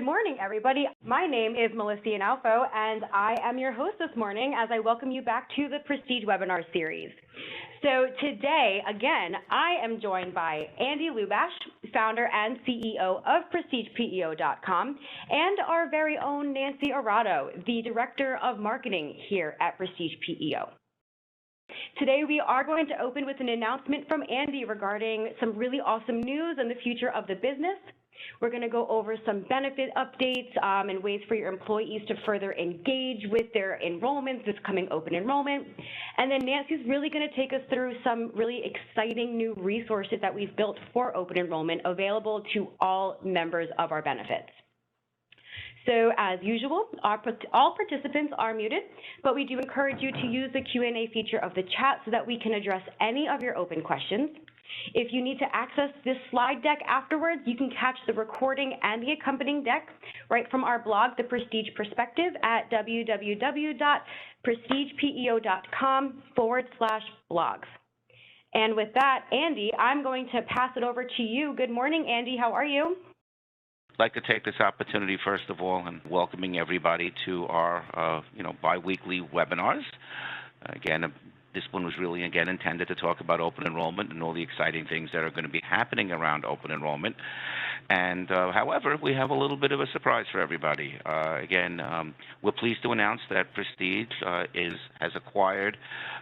Good morning, everybody. My name is Melissa Analfo, and I am your host this morning as I welcome you back to the Prestige webinar series. So today, again, I am joined by Andy Lubash, founder and CEO of PrestigePEO.com, and our very own Nancy Arado, the Director of Marketing here at PrestigePEO. Today, we are going to open with an announcement from Andy regarding some really awesome news and the future of the business. We're going to go over some benefit updates and ways for your employees to further engage with their enrollment, this coming open enrollment. And then Nancy's really going to take us through some really exciting new resources that we've built for open enrollment available to all members of our benefits. So as usual, all participants are muted, but we do encourage you to use the Q&A feature of the chat so that we can address any of your open questions. If you need to access this slide deck afterwards, you can catch the recording and the accompanying deck right from our blog, The Prestige Perspective, at www.prestigepeo.com/blogs. And with that, Andy, I'm going to pass it over to you. Good morning, Andy. How are you? I'd like to take this opportunity, first of all, and welcoming everybody to our, bi-weekly webinars. Again, this one was really, again, intended to talk about open enrollment and all the exciting things that are going to be happening around open enrollment. And, however, we have a little bit of a surprise for everybody. We're pleased to announce that Prestige has acquired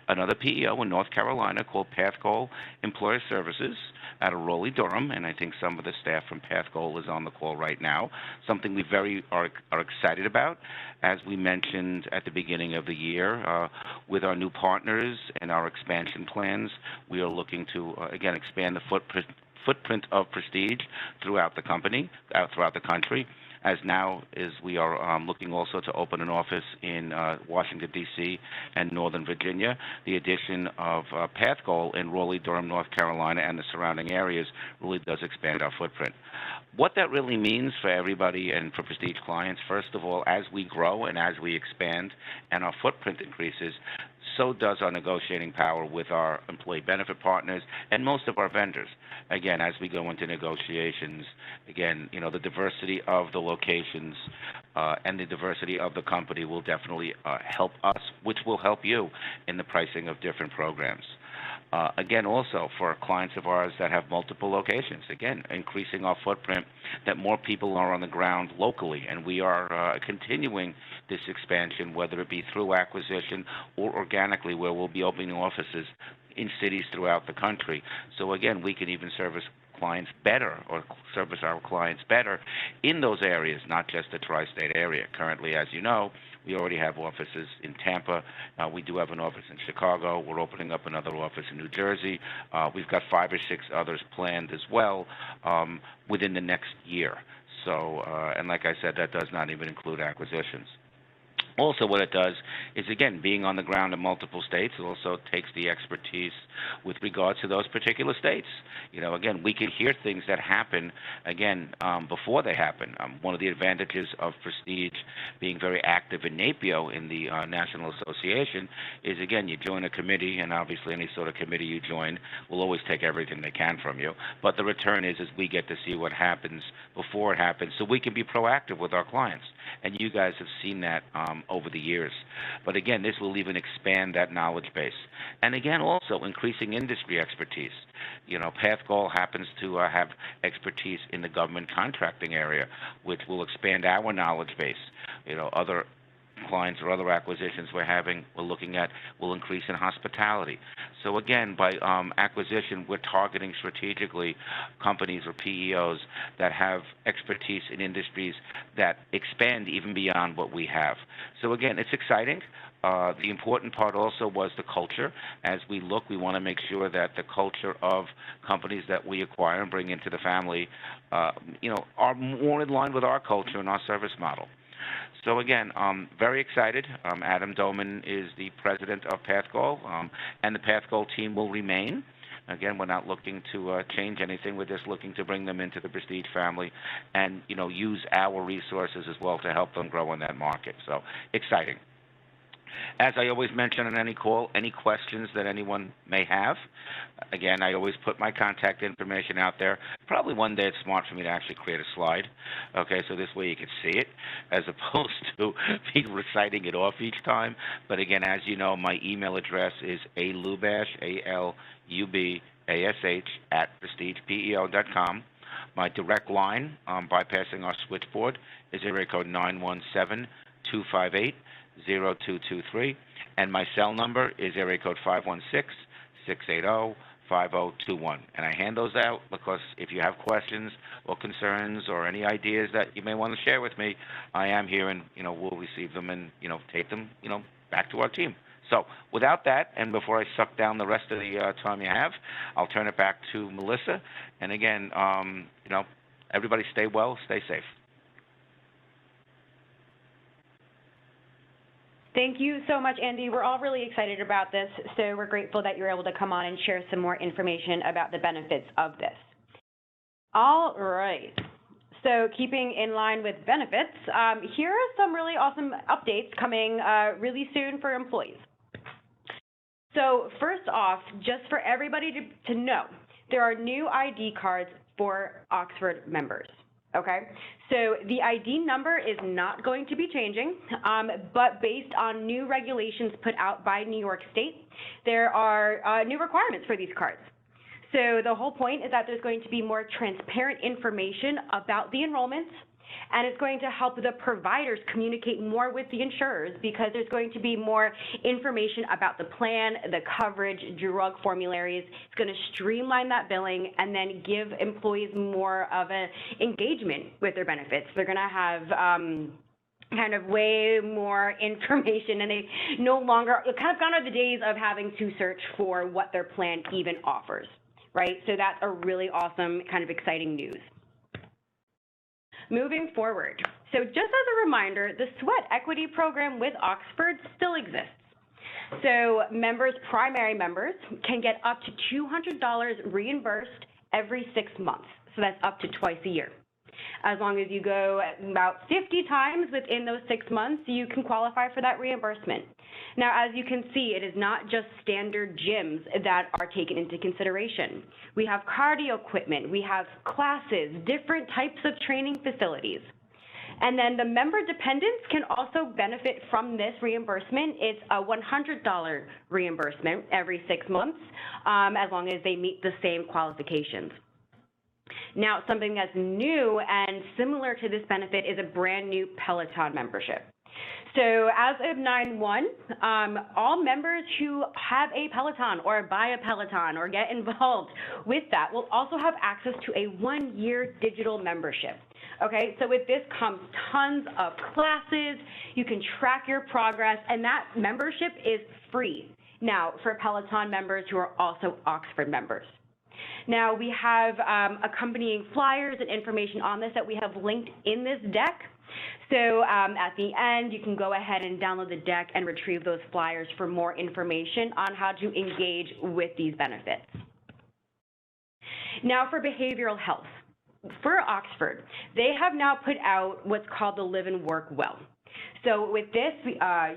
another PEO in North Carolina called PathGoal Employer Services out of Raleigh-Durham, and I think some of the staff from PathGoal is on the call right now, something we are excited about. As we mentioned at the beginning of the year, with our new partners and our expansion plans, we are looking to, again, expand the footprint of Prestige throughout the country, as now is we are looking also to open an office in Washington, D.C. and Northern Virginia. The addition of PathGoal in Raleigh-Durham, North Carolina, and the surrounding areas really does expand our footprint. What that really means for everybody and for Prestige clients, first of all, as we grow and as we expand and our footprint increases, so does our negotiating power with our employee benefit partners and most of our vendors. Again, as we go into negotiations, again, the diversity of the locations and the diversity of the company will definitely help us, which will help you in the pricing of different programs. Again, also for clients of ours that have multiple locations, again, increasing our footprint, that more people are on the ground locally, and we are continuing this expansion, whether it be through acquisition or organically, where we'll be opening offices in cities throughout the country. So again, we can even service clients better or service our clients better in those areas, not just the tri-state area. Currently, as you know, we already have offices in Tampa. We do have an office in Chicago. We're opening up another office in New Jersey. We've got 5 or 6 others planned as well within the next year. So, and like I said, that does not even include acquisitions. Also, what it does is, again, being on the ground in multiple states, it also takes the expertise with regards to those particular states. Again, we can hear things that happen, again, before they happen. One of the advantages of Prestige being very active in NAPEO, in the National Association, is, again, you join a committee, and obviously any sort of committee you join will always take everything they can from you. But the return is we get to see what happens before it happens, so we can be proactive with our clients. And you guys have seen that over the years. But again, this will even expand that knowledge base. And again, also increasing industry expertise. PathGoal happens to have expertise in the government contracting area, which will expand our knowledge base. Other clients or other acquisitions we're looking at will increase in hospitality. So again, by acquisition, we're targeting strategically companies or PEOs that have expertise in industries that expand even beyond what we have. So again, it's exciting. The important part also was the culture. As we look, we want to make sure that the culture of companies that we acquire and bring into the family, are more in line with our culture and our service model. So again, very excited. Adam Doman is the president of PathGoal, and the PathGoal team will remain. Again, we're not looking to change anything. We're just looking to bring them into the Prestige family and, use our resources as well to help them grow in that market. So exciting. As I always mention on any call, any questions that anyone may have, again, I always put my contact information out there. Probably one day it's smart for me to actually create a slide, okay, so this way you can see it as opposed to me reciting it off each time. But again, as you know, my email address is alubash, ALUBASH, @prestigepeo.com. My direct line, bypassing our switchboard, is area code 917-258-0223, and my cell number is area code 516-680-5021. And I hand those out because if you have questions or concerns or any ideas that you may want to share with me, I am here, and we'll receive them and take them back to our team. So without that, and before I suck down the rest of the time you have, I'll turn it back to Melissa. And again, everybody stay well, stay safe. Thank you so much, Andy. We're all really excited about this, so we're grateful that you're able to come on and share some more information about the benefits of this. All right. So keeping in line with benefits, here are some really awesome updates coming really soon for employees. So first off, just for everybody to know, there are new ID cards for Oxford members. Okay, so the ID number is not going to be changing, but based on new regulations put out by New York State, there are new requirements for these cards. So the whole point is that there's going to be more transparent information about the enrollments, and it's going to help the providers communicate more with the insurers because there's going to be more information about the plan, the coverage, drug formularies. It's going to streamline that billing and then give employees more of an engagement with their benefits. They're going to have kind of way more information, and they no longer kind of gone are the days of having to search for what their plan even offers, right? So that's a really awesome kind of exciting news. Moving forward, so just as a reminder, the Sweat Equity Program with Oxford still exists. So members, primary members, can get up to $200 reimbursed every 6 months. So that's up to twice a year. As long as you go about 50 times within those 6 months, you can qualify for that reimbursement. Now, as you can see, it is not just standard gyms that are taken into consideration. We have cardio equipment, we have classes, different types of training facilities. And then the member dependents can also benefit from this reimbursement. It's a $100 reimbursement every 6 months, as long as they meet the same qualifications. Now, something that's new and similar to this benefit is a brand new Peloton membership. So as of 9/1, all members who have a Peloton or buy a Peloton or get involved with that will also have access to a 1-year digital membership. Okay, so with this comes tons of classes, you can track your progress, and that membership is free now for Peloton members who are also Oxford members. Now, we have accompanying flyers and information on this that we have linked in this deck. So at the end, you can go ahead and download the deck and retrieve those flyers for more information on how to engage with these benefits. Now, for behavioral health. For Oxford, they have now put out what's called the Live and Work Well. So with this,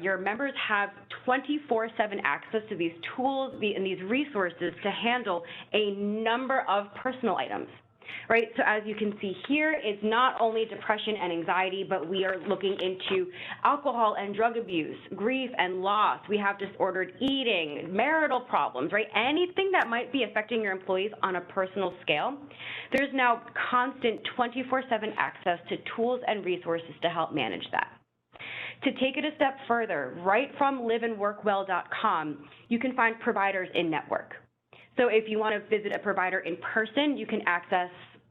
your members have 24/7 access to these tools and these resources to handle a number of personal items, right? So as you can see here, it's not only depression and anxiety, but we are looking into alcohol and drug abuse, grief and loss. We have disordered eating, marital problems, right? Anything that might be affecting your employees on a personal scale. There's now constant 24/7 access to tools and resources to help manage that. To take it a step further, right from liveandworkwell.com, you can find providers in network. So if you want to visit a provider in person, you can access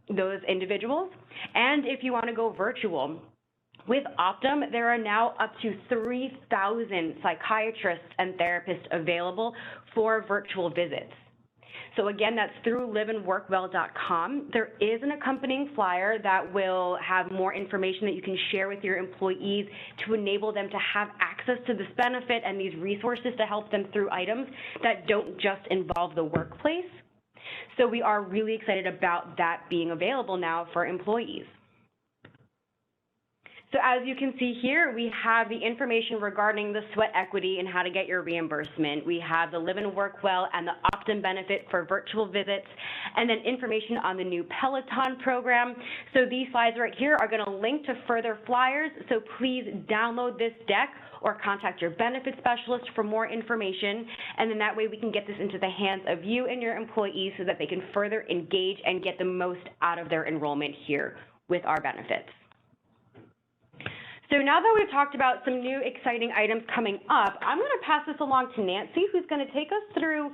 those individuals. And if you want to go virtual, with Optum, there are now up to 3,000 psychiatrists and therapists available for virtual visits. So again, that's through liveandworkwell.com. There is an accompanying flyer that will have more information that you can share with your employees to enable them to have access to this benefit and these resources to help them through items that don't just involve the workplace. So we are really excited about that being available now for employees. So as you can see here, we have the information regarding the sweat equity and how to get your reimbursement. We have the Live and Work Well and the Optum benefit for virtual visits, and then information on the new Peloton program. So these slides right here are going to link to further flyers, so please download this deck or contact your benefit specialist for more information, and then that way we can get this into the hands of you and your employees so that they can further engage and get the most out of their enrollment here with our benefits. So now that we've talked about some new exciting items coming up, I'm going to pass this along to Nancy, who's going to take us through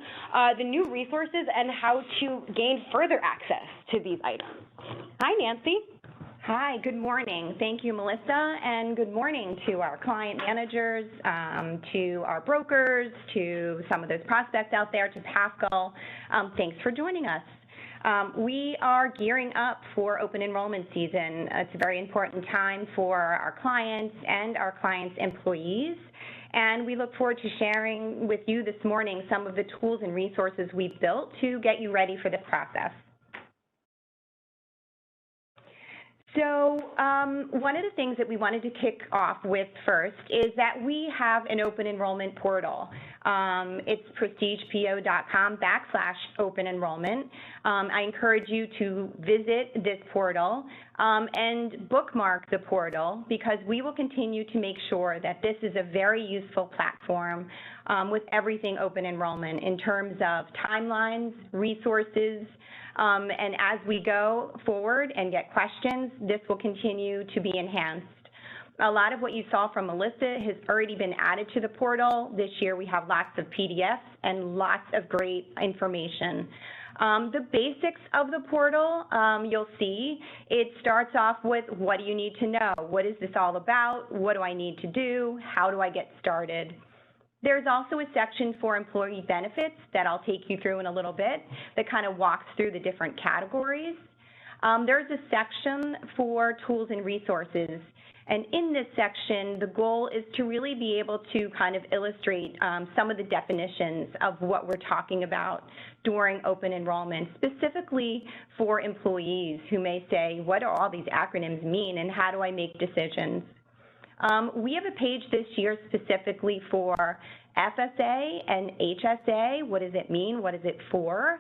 the new resources and how to gain further access to these items. Hi, Nancy. Hi, good morning. Thank you, Melissa, and good morning to our client managers, to our brokers, to some of those prospects out there, to Pascal. Thanks for joining us. We are gearing up for open enrollment season. It's a very important time for our clients and our clients' employees, and we look forward to sharing with you this morning some of the tools and resources we've built to get you ready for this process. So one of the things that we wanted to kick off with first is that we have an open enrollment portal. It's PrestigePEO.com/open enrollment. I encourage you to visit this portal and bookmark the portal, because we will continue to make sure that this is a very useful platform with everything open enrollment in terms of timelines, resources, and as we go forward and get questions, this will continue to be enhanced. A lot of what you saw from Melissa has already been added to the portal. This year we have lots of PDFs and lots of great information. The basics of the portal, you'll see, it starts off with, what do you need to know? What is this all about? What do I need to do? How do I get started? There's also a section for employee benefits that I'll take you through in a little bit that kind of walks through the different categories. There's a section for tools and resources. And in this section, the goal is to really be able to kind of illustrate some of the definitions of what we're talking about during open enrollment, specifically for employees who may say, what do all these acronyms mean and how do I make decisions? We have a page this year specifically for FSA and HSA. What does it mean? What is it for?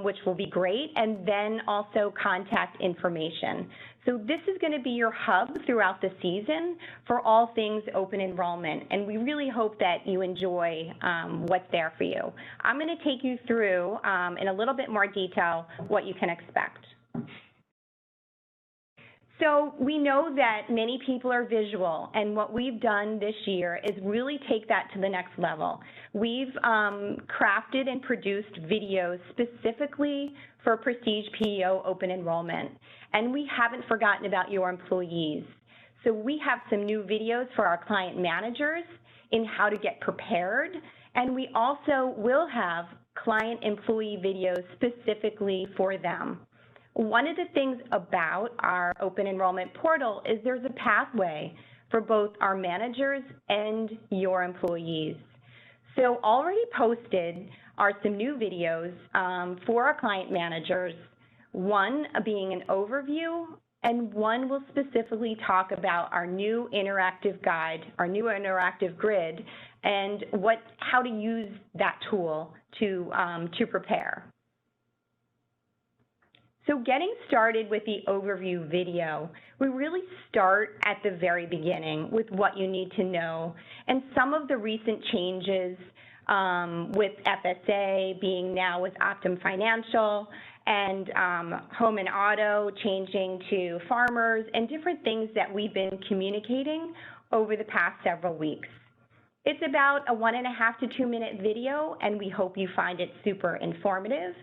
Which will be great. And then also contact information. So this is going to be your hub throughout the season for all things open enrollment. And we really hope that you enjoy what's there for you. I'm going to take you through in a little bit more detail what you can expect. So we know that many people are visual, and what we've done this year is really take that to the next level. We've crafted and produced videos specifically for PrestigePEO open enrollment, and we haven't forgotten about your employees. So we have some new videos for our client managers in how to get prepared, and we also will have client employee videos specifically for them. One of the things about our open enrollment portal is there's a pathway for both our managers and your employees. So already posted are some new videos for our client managers, one being an overview, and one will specifically talk about our new interactive guide, our new interactive grid, and how to use that tool to prepare. So getting started with the overview video, we really start at the very beginning with what you need to know and some of the recent changes with FSA being now with Optum Financial and home and auto changing to farmers and different things that we've been communicating over the past several weeks. It's about a 1.5 to 2 minute video, and we hope you find it super informative.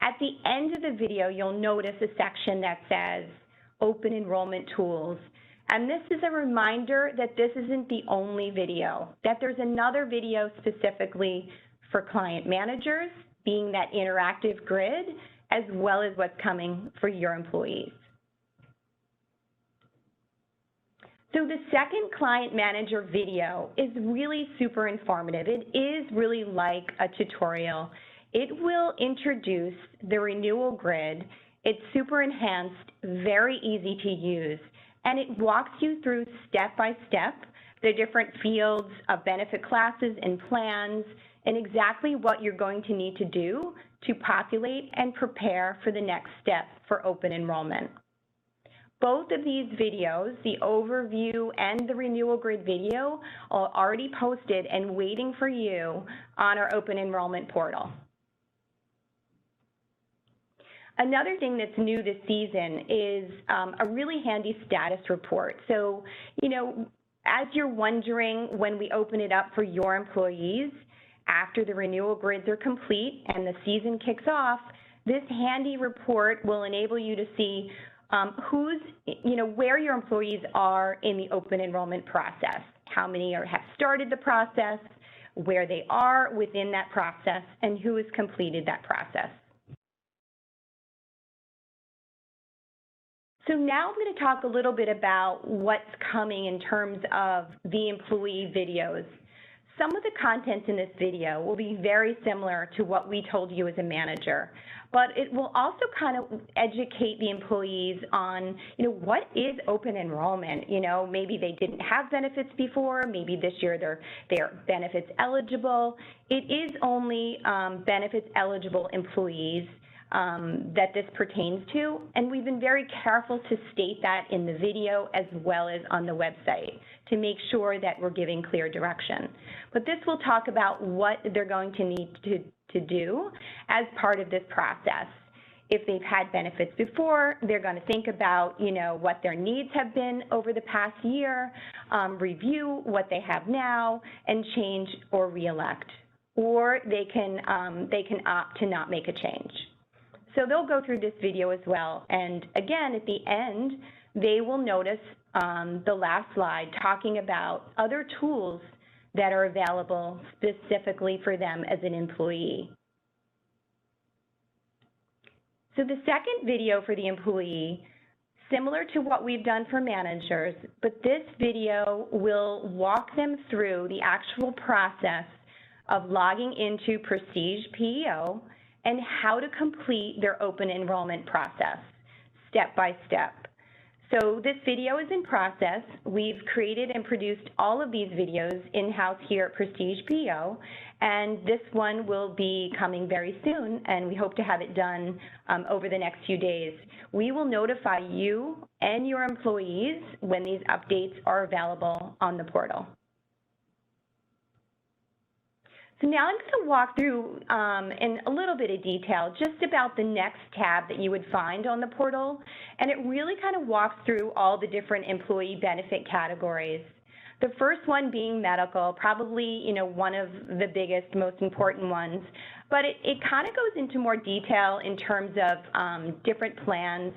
At the end of the video, you'll notice a section that says Open Enrollment Tools. And this is a reminder that this isn't the only video, that there's another video specifically for client managers, being that interactive grid, as well as what's coming for your employees. So the second client manager video is really super informative. It is really like a tutorial. It will introduce the renewal grid. It's super enhanced, very easy to use, and it walks you through step by step the different fields of benefit classes and plans and exactly what you're going to need to do to populate and prepare for the next step for open enrollment. Both of these videos, the overview and the renewal grid video, are already posted and waiting for you on our open enrollment portal. Another thing that's new this season is a really handy status report. So, as you're wondering when we open it up for your employees, after the renewal grids are complete and the season kicks off, this handy report will enable you to see where your employees are in the open enrollment process, how many have started the process, where they are within that process, and who has completed that process. So now I'm going to talk a little bit about what's coming in terms of the employee videos. Some of the content in this video will be very similar to what we told you as a manager, but it will also kind of educate the employees on, what is open enrollment? Maybe they didn't have benefits before, maybe this year they're benefits eligible. It is only benefits eligible employees that this pertains to, and we've been very careful to state that in the video as well as on the website to make sure that we're giving clear direction. But this will talk about what they're going to need to do as part of this process. If they've had benefits before, they're going to think about, what their needs have been over the past year, review what they have now, and change or reelect. Or they can opt to not make a change. So they'll go through this video as well. And again, at the end, they will notice the last slide talking about other tools that are available specifically for them as an employee. So the second video for the employee, similar to what we've done for managers, but this video will walk them through the actual process of logging into PrestigePEO and how to complete their open enrollment process, step by step. So this video is in process. We've created and produced all of these videos in-house here at PrestigePEO, and this one will be coming very soon, and we hope to have it done over the next few days. We will notify you and your employees when these updates are available on the portal. So now I'm going to walk through in a little bit of detail just about the next tab that you would find on the portal, and it really kind of walks through all the different employee benefit categories. The first one being medical, probably one of the biggest, most important ones, but it kind of goes into more detail in terms of different plans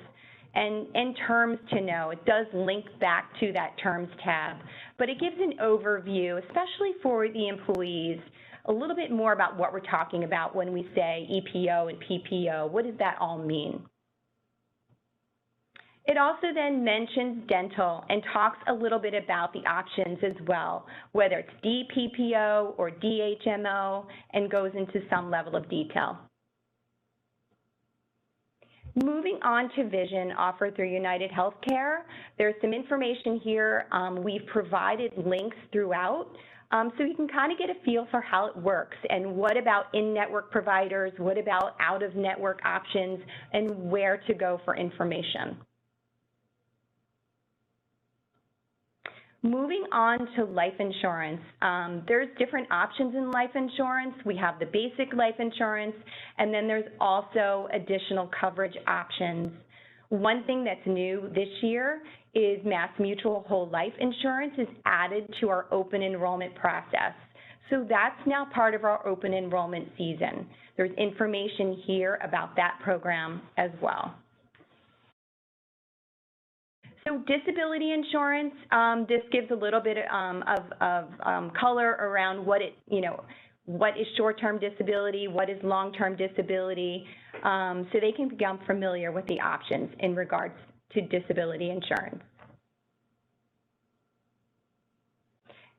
and terms to know. It does link back to that terms tab, but it gives an overview, especially for the employees, a little bit more about what we're talking about when we say EPO and PPO. What does that all mean? It also then mentions dental and talks a little bit about the options as well, whether it's DPPO or DHMO, and goes into some level of detail. Moving on to vision offered through United Healthcare, there's some information here. We've provided links throughout, so you can kind of get a feel for how it works and what about in-network providers, what about out-of-network options, and where to go for information. Moving on to life insurance, there's different options in life insurance. We have the basic life insurance, and then there's also additional coverage options. One thing that's new this year is MassMutual Whole Life Insurance is added to our open enrollment process. So that's now part of our open enrollment season. There's information here about that program as well. So disability insurance, this gives a little bit of color around what what is short-term disability, what is long-term disability, so they can become familiar with the options in regards to disability insurance.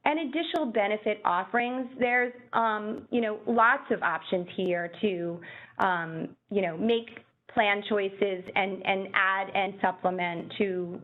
And additional benefit offerings, there's lots of options here to make plan choices and add and supplement to,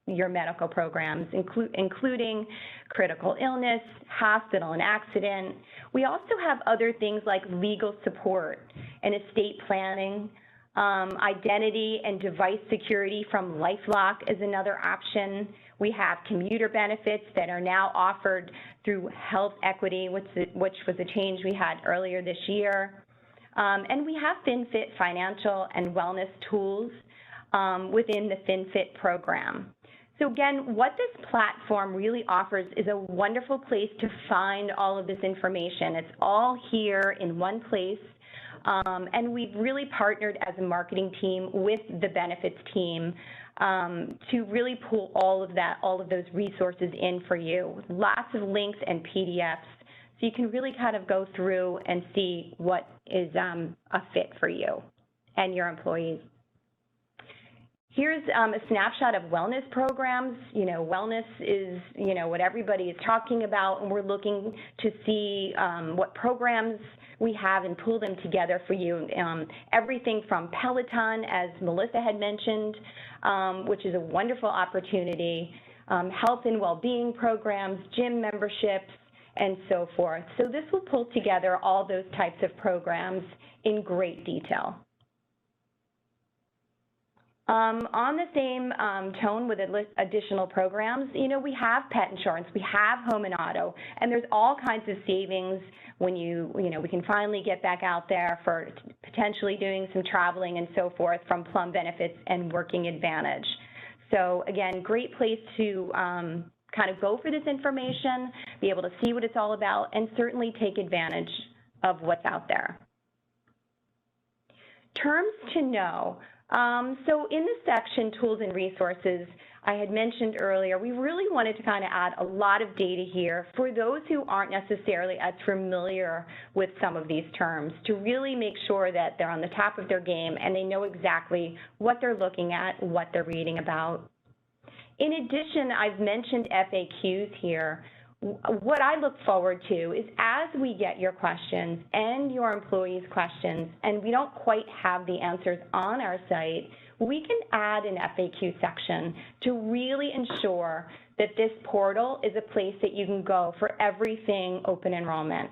your medical programs, including critical illness, hospital and accident. We also have other things like legal support and estate planning. Identity and device security from LifeLock is another option. We have commuter benefits that are now offered through Health Equity, which was a change we had earlier this year. And we have FinFit financial and wellness tools within the FinFit program. So again, what this platform really offers is a wonderful place to find all of this information. It's all here in one place. And we've really partnered as a marketing team with the benefits team to really pull all of those resources in for you. Lots of links and PDFs, so you can really kind of go through and see what is a fit for you and your employees. Here's a snapshot of wellness programs. Wellness is, what everybody is talking about, and we're looking to see what programs we have and pull them together for you. Everything from Peloton, as Melissa had mentioned, which is a wonderful opportunity, health and well-being programs, gym memberships, and so forth. So this will pull together all those types of programs in great detail. On the same tone with additional programs, we have pet insurance, we have home and auto, and there's all kinds of savings when we can finally get back out there for potentially doing some traveling and so forth from Plum Benefits and Working Advantage. So again, great place to kind of go for this information, be able to see what it's all about, and certainly take advantage of what's out there. Terms to know. So in the section Tools and Resources, I had mentioned earlier, we really wanted to kind of add a lot of data here for those who aren't necessarily as familiar with some of these terms, to really make sure that they're on the top of their game and they know exactly what they're looking at, what they're reading about. In addition, I've mentioned FAQs here. What I look forward to is as we get your questions and your employees' questions, and we don't quite have the answers on our site, we can add an FAQ section to really ensure that this portal is a place that you can go for everything open enrollment.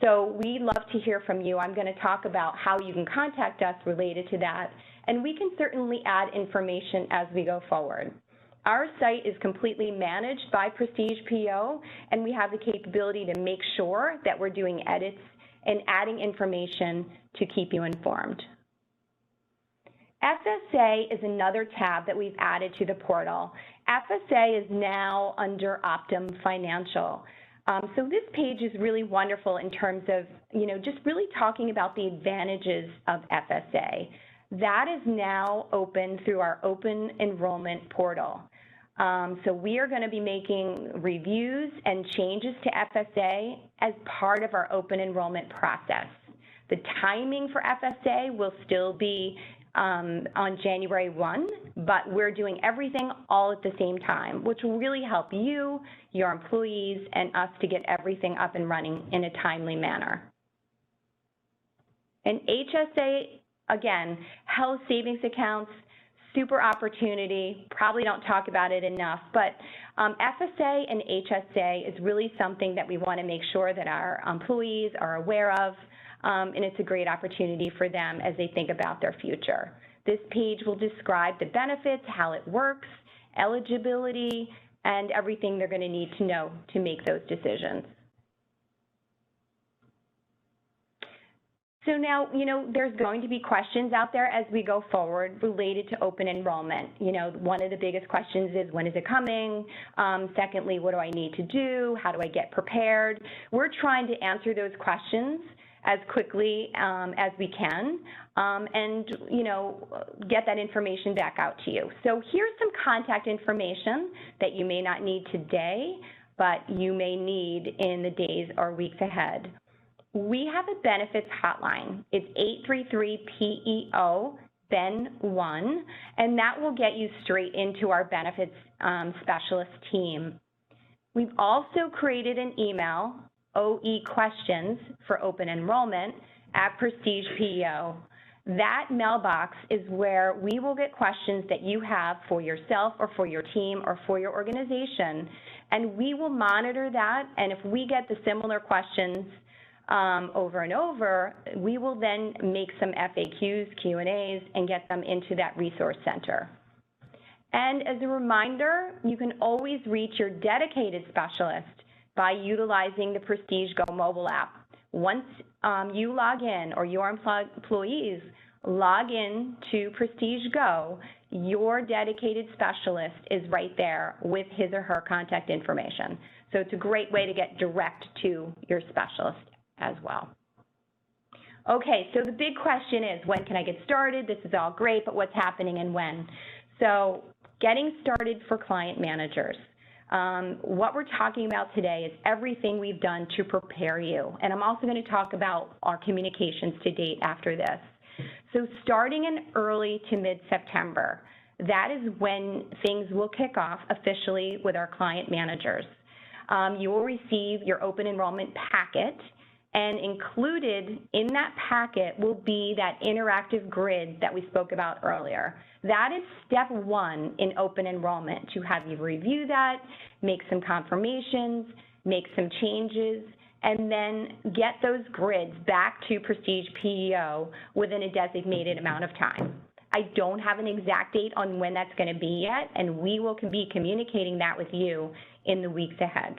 So we'd love to hear from you. I'm going to talk about how you can contact us related to that, and we can certainly add information as we go forward. Our site is completely managed by PrestigePEO, and we have the capability to make sure that we're doing edits and adding information to keep you informed. FSA is another tab that we've added to the portal. FSA is now under Optum Financial. So this page is really wonderful in terms of, just really talking about the advantages of FSA. That is now open through our open enrollment portal. So we are going to be making reviews and changes to FSA as part of our open enrollment process. The timing for FSA will still be on January 1, but we're doing everything all at the same time, which will really help you, your employees, and us to get everything up and running in a timely manner. And HSA, again, health savings accounts, super opportunity, probably don't talk about it enough, but FSA and HSA is really something that we want to make sure that our employees are aware of, and it's a great opportunity for them as they think about their future. This page will describe the benefits, how it works, eligibility, and everything they're going to need to know to make those decisions. So now, there's going to be questions out there as we go forward related to open enrollment. One of the biggest questions is, when is it coming? Secondly, what do I need to do? How do I get prepared? We're trying to answer those questions as quickly as we can and, get that information back out to you. So here's some contact information that you may not need today, but you may need in the days or weeks ahead. We have a benefits hotline. It's 833-PEO, BEN1, and that will get you straight into our benefits specialist team. We've also created an email, OE questions for open enrollment, at PrestigePEO. That mailbox is where we will get questions that you have for yourself or for your team or for your organization, and we will monitor that, and if we get the similar questions over and over, we will then make some FAQs, Q&As, and get them into that resource center. And as a reminder, you can always reach your dedicated specialist by utilizing the Prestige Go mobile app. Once you log in or your employees log in to Prestige Go, your dedicated specialist is right there with his or her contact information. So it's a great way to get direct to your specialist as well. Okay, so the big question is, when can I get started? This is all great, but what's happening and when? So getting started for client managers. What we're talking about today is everything we've done to prepare you. And I'm also going to talk about our communications to date after this. So starting in early to mid-September, that is when things will kick off officially with our client managers. You will receive your open enrollment packet, and included in that packet will be that interactive grid that we spoke about earlier. That is step one in open enrollment, to have you review that, make some confirmations, make some changes, and then get those grids back to PrestigePEO within a designated amount of time. I don't have an exact date on when that's going to be yet, and we will be communicating that with you in the weeks ahead.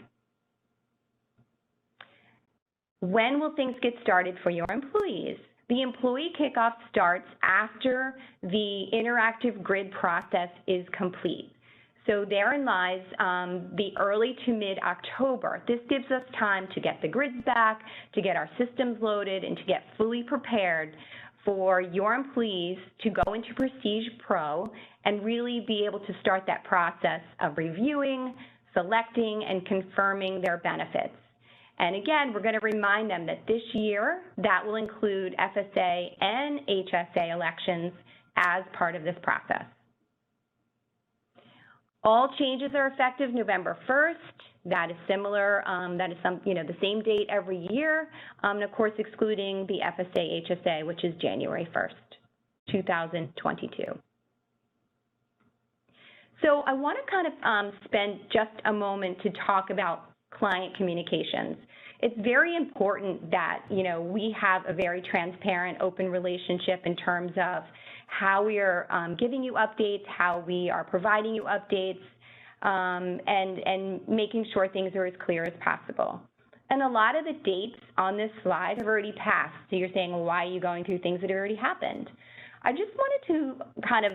When will things get started for your employees? The employee kickoff starts after the interactive grid process is complete. So therein lies the early to mid-October. This gives us time to get the grids back, to get our systems loaded, and to get fully prepared for your employees to go into Prestige Pro and really be able to start that process of reviewing, selecting, and confirming their benefits. And again, we're going to remind them that this year, that will include FSA and HSA elections as part of this process. All changes are effective November 1st. That is similar, that is the same date every year, and of course excluding the FSA, HSA, which is January 1st, 2022. So I want to kind of spend just a moment to talk about client communications. It's very important that, we have a very transparent, open relationship in terms of how we are giving you updates, how we are providing you updates, and making sure things are as clear as possible. And a lot of the dates on this slide have already passed. So you're saying, well, why are you going through things that already happened? I just wanted to kind of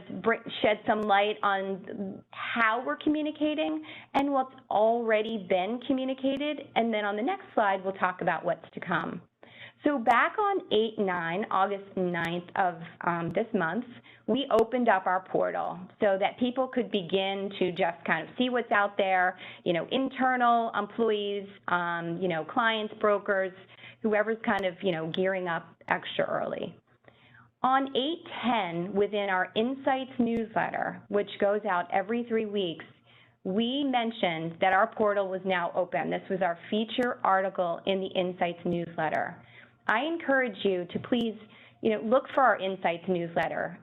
shed some light on how we're communicating and what's already been communicated. And then on the next slide, we'll talk about what's to come. So back on August 9th of this month, we opened up our portal so that people could begin to just kind of see what's out there, internal employees, clients, brokers, whoever's kind of, gearing up extra early. On 8/10, within our Insights newsletter, which goes out every 3 weeks, we mentioned that our portal was now open. This was our feature article in the Insights newsletter. I encourage you to please, look for our Insights newsletter.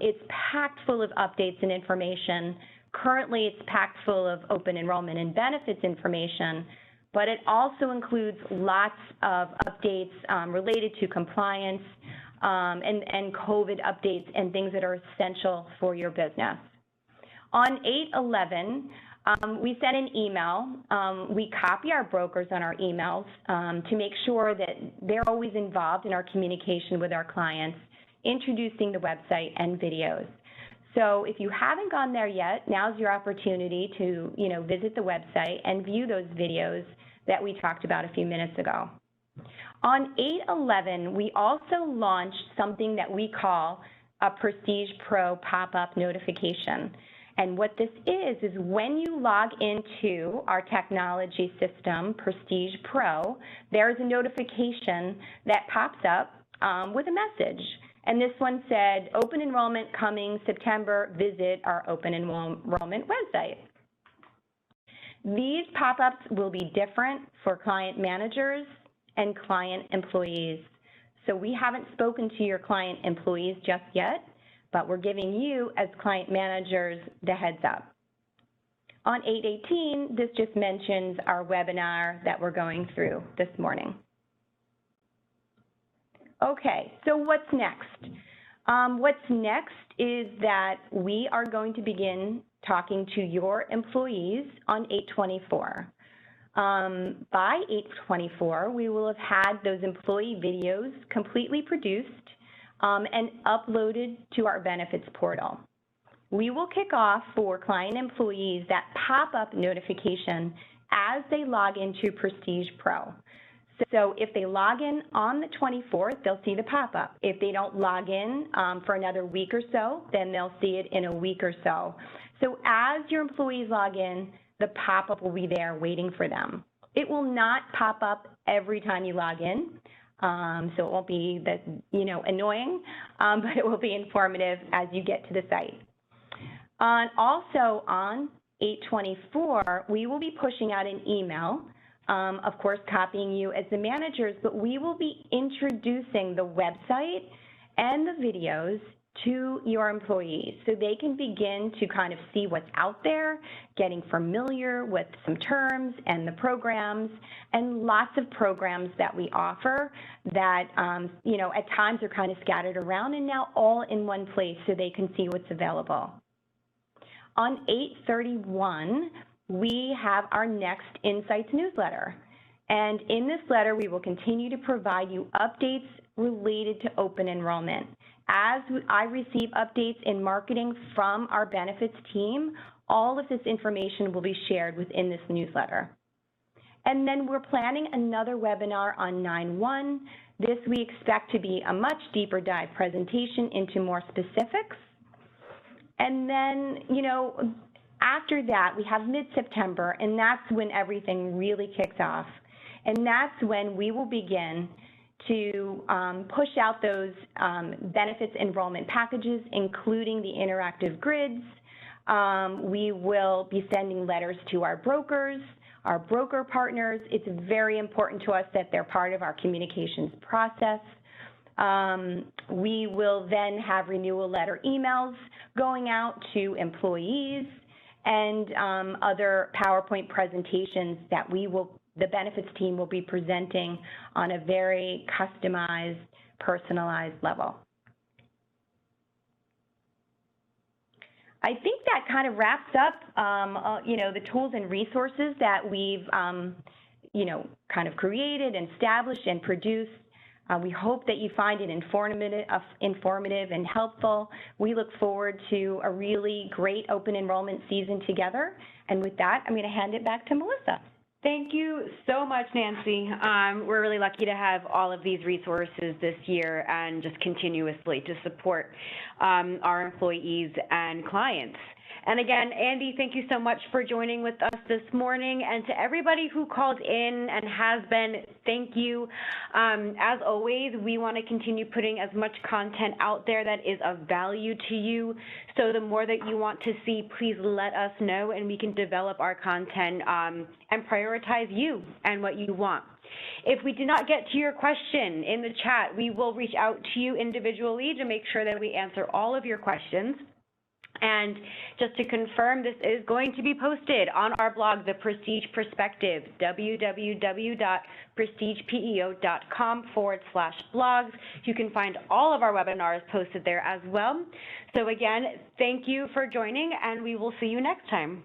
It's packed full of updates and information. Currently, it's packed full of open enrollment and benefits information, but it also includes lots of updates related to compliance, and COVID updates and things that are essential for your business. On 8/11, we sent an email. We copy our brokers on our emails to make sure that they're always involved in our communication with our clients, introducing the website and videos. So if you haven't gone there yet, now's your opportunity to visit the website and view those videos that we talked about a few minutes ago. On 8/11, we also launched something that we call a Prestige Pro pop-up notification. And what this is when you log into our technology system, Prestige Pro, there's a notification that pops up with a message. And this one said, open enrollment coming September, visit our open enrollment website. These pop-ups will be different for client managers and client employees. So we haven't spoken to your client employees just yet, but we're giving you as client managers the heads up. On 8/18, this just mentions our webinar that we're going through this morning. Okay, so what's next? What's next is that we are going to begin talking to your employees on 8/24. By 8/24, we will have had those employee videos completely produced and uploaded to our benefits portal. We will kick off for client employees that pop-up notification as they log into PrestigePEO. So if they log in on the 24th, they'll see the pop-up. If they don't log in for another week or so, then they'll see it in a week or so. So as your employees log in, the pop-up will be there waiting for them. It will not pop up every time you log in, so it won't be that, annoying, but it will be informative as you get to the site. Also on 8/24, we will be pushing out an email, of course, copying you as the managers, but we will be introducing the website and the videos to your employees so they can begin to kind of see what's out there, getting familiar with some terms and the programs, and lots of programs that we offer that, at times are kind of scattered around and now all in one place so they can see what's available. On 8/31, we have our next Insights newsletter. And in this letter, we will continue to provide you updates related to open enrollment. As I receive updates in marketing from our benefits team, all of this information will be shared within this newsletter. And then we're planning another webinar on 9/1. This we expect to be a much deeper dive presentation into more specifics. And then, after that, we have mid-September, and that's when everything really kicks off. And that's when we will begin to push out those benefits enrollment packages, including the interactive grids. We will be sending letters to our brokers, our broker partners. It's very important to us that they're part of our communications process. We will then have renewal letter emails going out to employees and other PowerPoint presentations that the benefits team will be presenting on a very customized, personalized level. I think that kind of wraps up, the tools and resources that we've, kind of created and established and produced. We hope that you find it informative and helpful. We look forward to a really great open enrollment season together. And with that, I'm going to hand it back to Melissa. Thank you so much, Nancy. We're really lucky to have all of these resources this year and just continuously to support our employees and clients. And again, Andy, thank you so much for joining with us this morning. And to everybody who called in and has been, thank you. As always, we want to continue putting as much content out there that is of value to you. So the more that you want to see, please let us know and we can develop our content and prioritize you and what you want. If we did not get to your question in the chat, we will reach out to you individually to make sure that we answer all of your questions. And just to confirm, this is going to be posted on our blog, The Prestige Perspective, www.prestigepeo.com/blogs. You can find all of our webinars posted there as well. So again, thank you for joining, and we will see you next time.